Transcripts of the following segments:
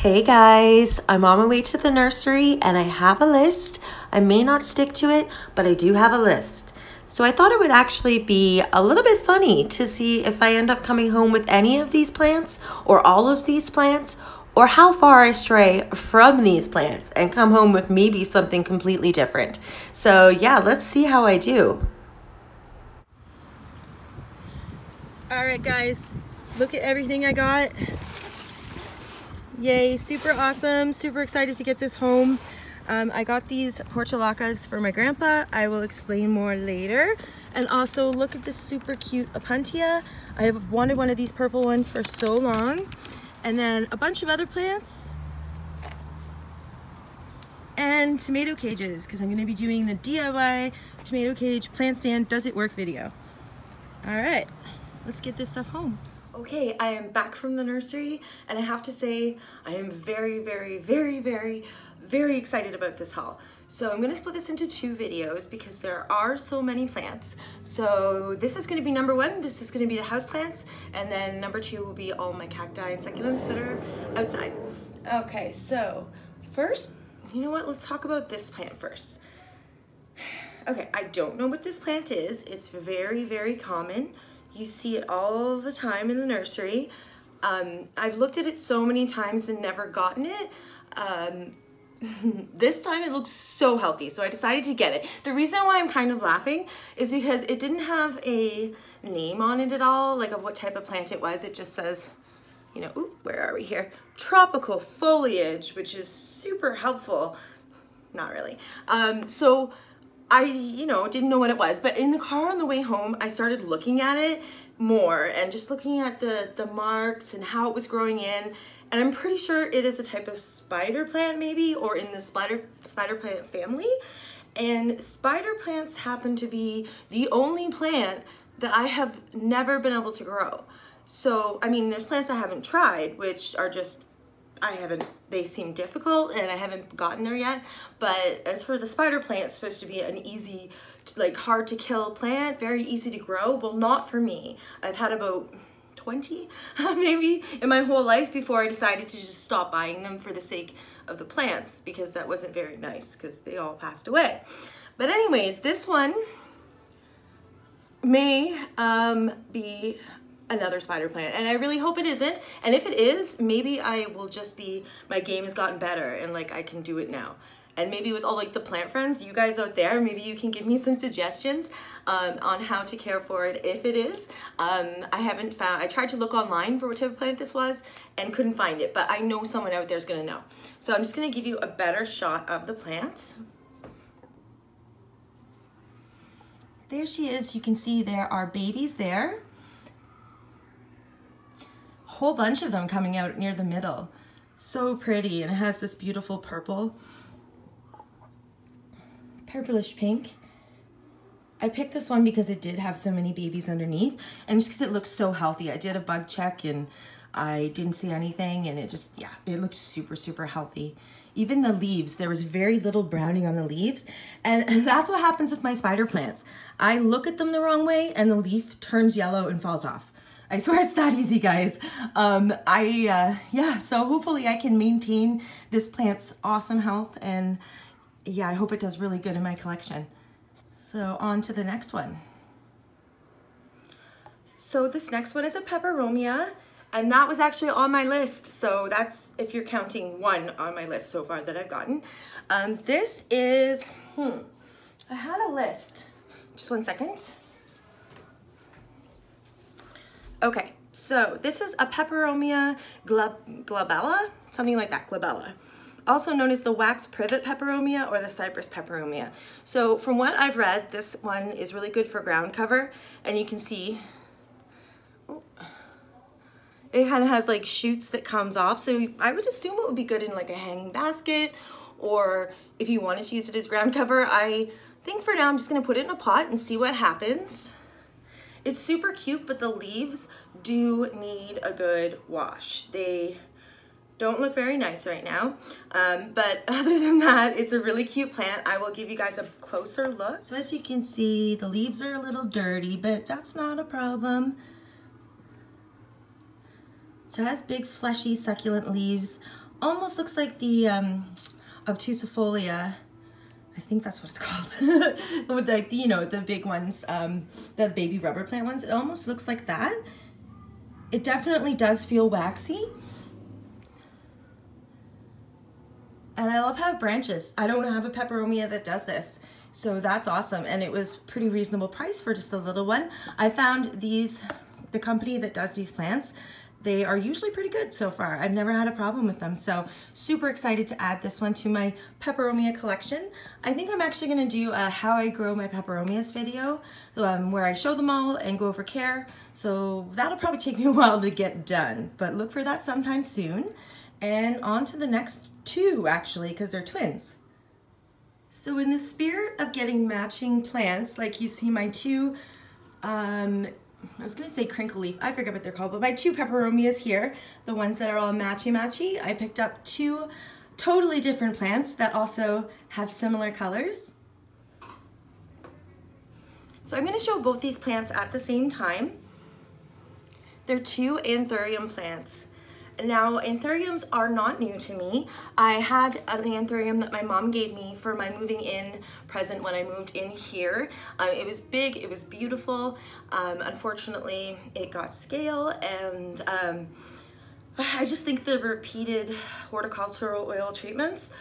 Hey guys, I'm on my way to the nursery and I have a list. I may not stick to it, but I do have a list. So I thought it would actually be a little bit funny to see if I end up coming home with any of these plants or all of these plants, or how far I stray from these plants and come home with maybe something completely different. So yeah, let's see how I do. All right guys, look at everything I got. Yay, super awesome, super excited to get this home. I got these portulacas for my grandpa. I will explain more later. And also look at this super cute opuntia. I have wanted one of these purple ones for so long. And then a bunch of other plants. And tomato cages, because I'm going to be doing the DIY tomato cage plant stand does it work video. All right, let's get this stuff home. Okay, I am back from the nursery and I have to say I am very excited about this haul. So I'm going to split this into two videos because there are so many plants. So this is going to be number one, this is going to be the houseplants, and then number two will be all my cacti and succulents that are outside. Okay, so first, you know what, let's talk about this plant first. Okay, I don't know what this plant is. It's very common. You see it all the time in the nursery. I've looked at it so many times and never gotten it. This time it looks so healthy, so I decided to get it. The reason why I'm kind of laughing is because it didn't have a name on it at all, like of what type of plant it was. It just says, you know, ooh, where are we here? Tropical foliage, which is super helpful. Not really. So I, didn't know what it was, but in the car on the way home, I started looking at it more and just looking at the marks and how it was growing in. And I'm pretty sure it is a type of spider plant maybe, or in the spider plant family. And spider plants happen to be the only plant that I have never been able to grow. So, I mean, there's plants I haven't tried, which are just, they seem difficult and I haven't gotten there yet. But as for the spider plant, it's supposed to be an easy, like hard to kill plant, very easy to grow. Well, not for me. I've had about 20 maybe in my whole life before I decided to just stop buying them for the sake of the plants, because that wasn't very nice because they all passed away. But anyways, this one may be another spider plant, and I really hope it isn't. And if it is, maybe I will just be, my game has gotten better and like I can do it now. And maybe with all like the plant friends, you guys out there, maybe you can give me some suggestions on how to care for it if it is. I tried to look online for what type of plant this was and couldn't find it, but I know someone out there is gonna know. So I'm just gonna give you a better shot of the plant. There she is. You can see there are babies there. Whole bunch of them coming out near the middle. So pretty, and it has this beautiful purplish pink. I picked this one because it did have so many babies underneath, and just because it looks so healthy. I did a bug check and I didn't see anything, and it just, yeah, it looked super healthy. Even the leaves, there was very little browning on the leaves, and that's what happens with my spider plants. I look at them the wrong way and the leaf turns yellow and falls off. I swear it's that easy, guys. Yeah, so hopefully I can maintain this plant's awesome health, and yeah, I hope it does really good in my collection. So on to the next one. So this next one is a peperomia, and that was actually on my list. So that's, if you're counting one on my list so far that I've gotten. This is, I had a list. Just one second. Okay, so this is a peperomia glabella, something like that, glabella. Also known as the wax privet peperomia or the cypress peperomia. So from what I've read, this one is really good for ground cover, and you can see it kind of has like shoots that comes off. So I would assume it would be good in like a hanging basket, or if you wanted to use it as ground cover. I think for now I'm just gonna put it in a pot and see what happens. It's super cute, but the leaves do need a good wash. They don't look very nice right now, but other than that, it's a really cute plant. I will give you guys a closer look. So as you can see, the leaves are a little dirty, but that's not a problem. So it has big fleshy succulent leaves almost looks like the obtusifolia. I think that's what it's called. With like, you know, the big ones, the baby rubber plant ones. It almost looks like that. It definitely does feel waxy. And I love how it branches. I don't have a peperomia that does this. So that's awesome. And it was pretty reasonable price for just a little one. I found these, the company that does these plants, they are usually pretty good so far. I've never had a problem with them. So super excited to add this one to my peperomia collection. I think I'm actually gonna do a how I grow my peperomias video where I show them all and go over care. So that'll probably take me a while to get done, but look for that sometime soon. And on to the next two actually, because they're twins. So in the spirit of getting matching plants, like you see my two, I was gonna say crinkle leaf, I forget what they're called, but my two peperomias here, the ones that are all matchy-matchy, I picked up two totally different plants that also have similar colors. So I'm gonna show both these plants at the same time. They're two anthurium plants. Now, anthuriums are not new to me. I had an anthurium that my mom gave me for my moving in present when I moved in here. It was big, it was beautiful. Unfortunately, it got scale, and I just think the repeated horticultural oil treatments,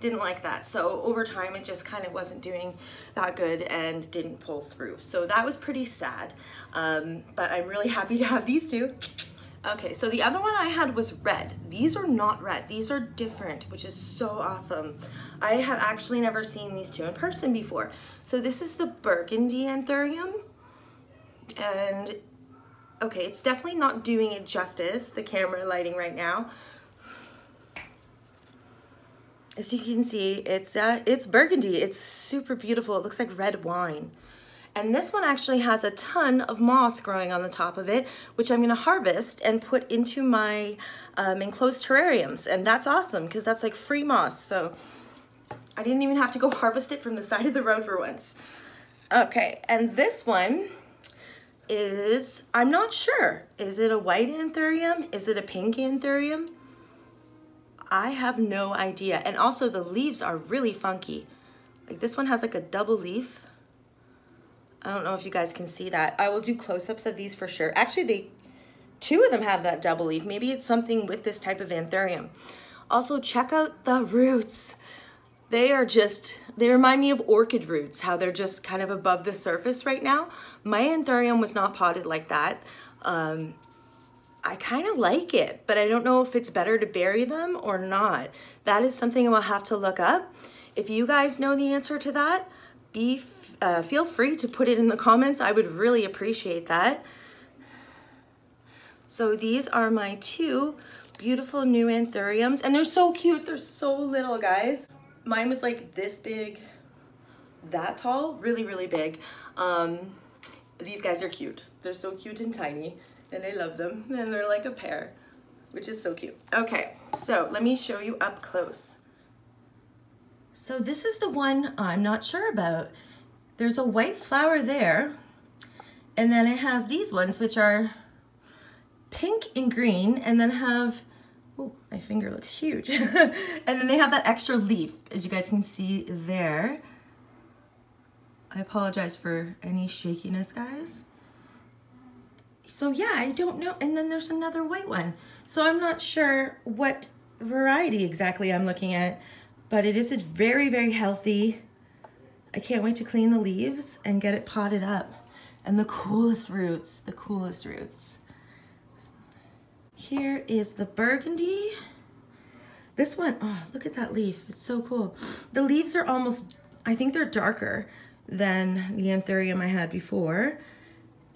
didn't like that. So over time, it just kind of wasn't doing that good and didn't pull through. So that was pretty sad, but I'm really happy to have these two. Okay, so the other one I had was red. These are not red, these are different, which is so awesome. I have actually never seen these two in person before. So this is the burgundy anthurium, and okay, it's definitely not doing it justice, the camera lighting right now. As you can see, it's burgundy, it's super beautiful, it looks like red wine. And this one actually has a ton of moss growing on the top of it, which I'm gonna harvest and put into my enclosed terrariums. And that's awesome, because that's like free moss. So I didn't even have to go harvest it from the side of the road for once. Okay, and this one is, I'm not sure. Is it a white anthurium? Is it a pink anthurium? I have no idea. And also the leaves are really funky. Like this one has like a double leaf. I don't know if you guys can see that. I will do close-ups of these for sure. Actually, two of them have that double leaf. Maybe it's something with this type of anthurium. Also, check out the roots. They remind me of orchid roots, how they're just kind of above the surface right now. My anthurium was not potted like that. I kind of like it, but I don't know if it's better to bury them or not. That is something I'll have to look up. If you guys know the answer to that, feel free to put it in the comments. I would really appreciate that. So these are my two beautiful new anthuriums, and they're so cute. They're so little, guys. Mine was like this big, that tall, really, really big. These guys are cute. They're so cute and tiny, and I love them. And they're like a pear, which is so cute. Okay, so let me show you up close. So this is the one I'm not sure about. There's a white flower there, and then it has these ones which are pink and green, and then have, oh, my finger looks huge. And then they have that extra leaf, as you guys can see there. I apologize for any shakiness, guys. So yeah, I don't know. And then there's another white one. So I'm not sure what variety exactly I'm looking at, but it is a very, very healthy. I can't wait to clean the leaves and get it potted up. And the coolest roots, the coolest roots. Here is the burgundy. This one, oh, look at that leaf. It's so cool. The leaves are almost, I think they're darker than the anthurium I had before.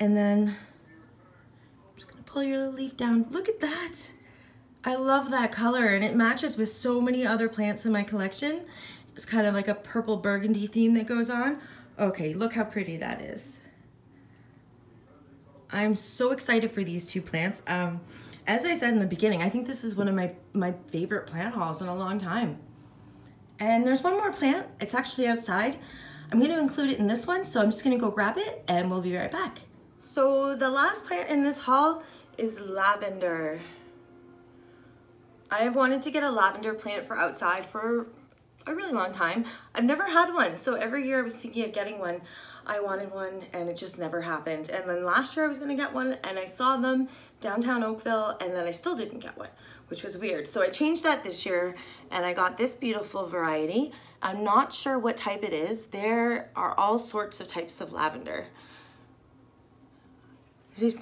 And then, I'm just gonna pull your leaf down. Look at that. I love that color, and it matches with so many other plants in my collection. It's kind of like a purple burgundy theme that goes on. Okay, look how pretty that is. I'm so excited for these two plants. As I said in the beginning, I think this is one of my favorite plant hauls in a long time. And there's one more plant. It's actually outside. I'm going to include it in this one, so I'm just going to go grab it and we'll be right back. So the last plant in this haul is lavender. I've wanted to get a lavender plant for outside for a really long time. I've never had one, so every year I was thinking of getting one. I wanted one and it just never happened. And then last year I was gonna get one and I saw them downtown Oakville and then I still didn't get one, which was weird. So I changed that this year and I got this beautiful variety. I'm not sure what type it is. There are all sorts of types of lavender. It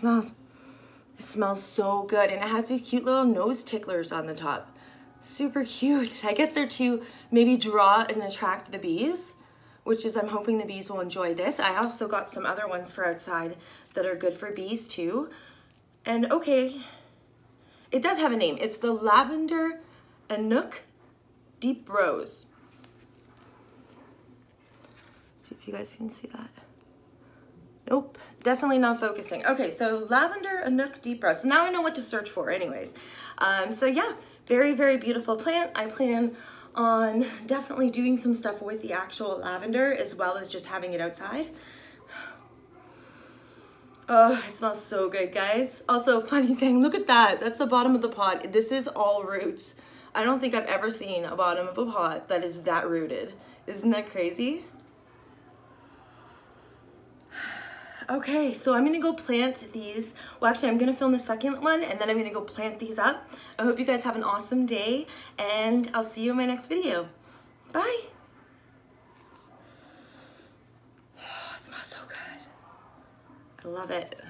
smells so good, and it has these cute little nose ticklers on the top. Super cute. I guess they're to maybe draw and attract the bees, which is I'm hoping the bees will enjoy this. I also got some other ones for outside that are good for bees too. And okay, it does have a name. It's the Lavender Anouk Deep Rose. See if you guys can see that. Nope, definitely not focusing. Okay, so Lavender Anouk Deep Rose. So now I know what to search for anyways. So yeah, very, very beautiful plant. I plan on definitely doing some stuff with the actual lavender as well as just having it outside. Oh, it smells so good, guys. Also, funny thing, look at that. That's the bottom of the pot. This is all roots. I don't think I've ever seen a bottom of a pot that is that rooted. Isn't that crazy? Okay, so I'm gonna go plant these. Well, actually, I'm gonna film the succulent one and then I'm gonna go plant these up. I hope you guys have an awesome day and I'll see you in my next video. Bye. Oh, it smells so good. I love it.